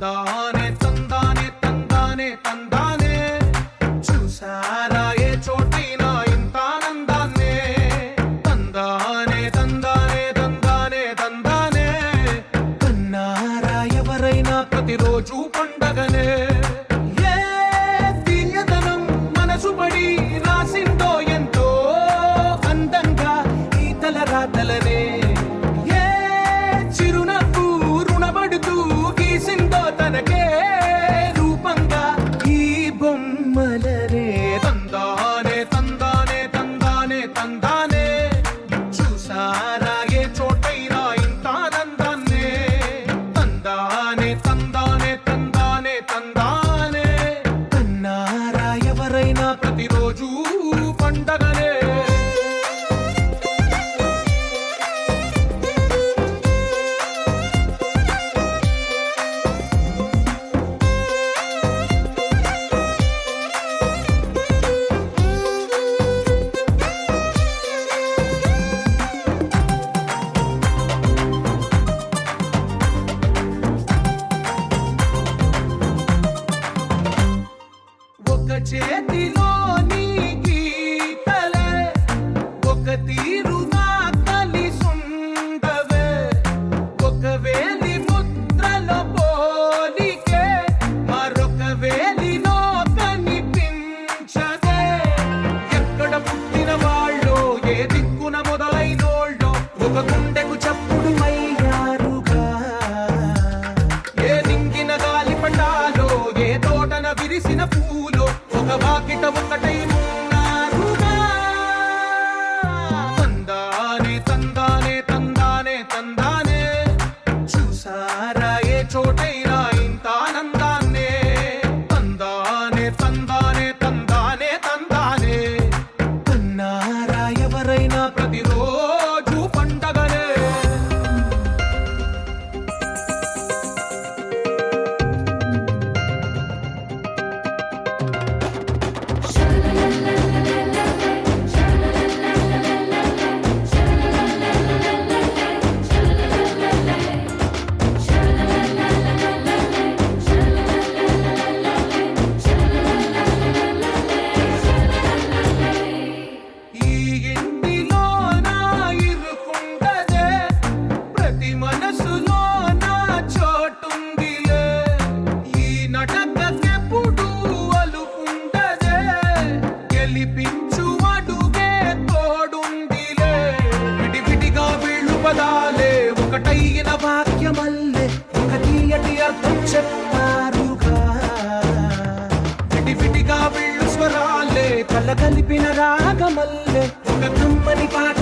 తందానే తందానే తందానే తందానే చూసారా ఏ చోటైనా ఇంత ఆనందాన్నే తందానే తందానే తందానే తందానే కన్నారా ఎవరైనా ప్రతిరోజు పండగనే ఏ తీయదనం మనసు పడి రాసిందో ఎంతో అందంగా ఈ తలరాతలనే ఏ చిరునవ్వు రుణపడుతూ గీసిందో తనకే రూపంగా ఈ బొమ్మలనే తందానే తందానే తందానే తందానే చూసారా ఏ చోటైనా ఇంత ఆనందాన్నే తందానే తందానే తందానే తందానే కన్నారా ఎవరైనా ప్రతిరోజు పండగనే ఒక చేతిలోని గీతలే ఒక తీరుగా కలిసుండవే ఒక వేలి ముద్రల పోలికే మరొక వేలిలో కనిపించదే ఎక్కడ పుట్టిన వాళ్ళో ఏ దిక్కున మొదలైనోళ్ళో ఒక గుండెకు చప్పుడు అయ్యారుగా ఏ నింగిన గాలి పటాలో ఏ తోటన విరిసిన పూలో ఒక వాకిట ఒకటై ఉన్నారుగా తందానే తందానే తందానే తందానే చూసారా ఏ చోటైనా ఇంత ఆనందాన్నే తందానే తందానే తందానే తందానే కన్నారా ఎవరైనా ప్రతిరోజు పండగనే ఈ ఇంటిలో నా ఇరుకుండదే ప్రతి మనసులో నా చోటుందిలే ఈ నటకెప్పుడు అలుకుండదే గెలిపించు అడుగే తోడుందిలే విడివిడిగా వీళ్ళు పదాలే ఒకటైన వాక్యమల్లే ఒక తీయటి అర్థం చెప్పారుగా విడివిడిగా వీళ్ళు స్వరాలే కలగలిపిన రాగమల్లే ఒక కమ్మని పాట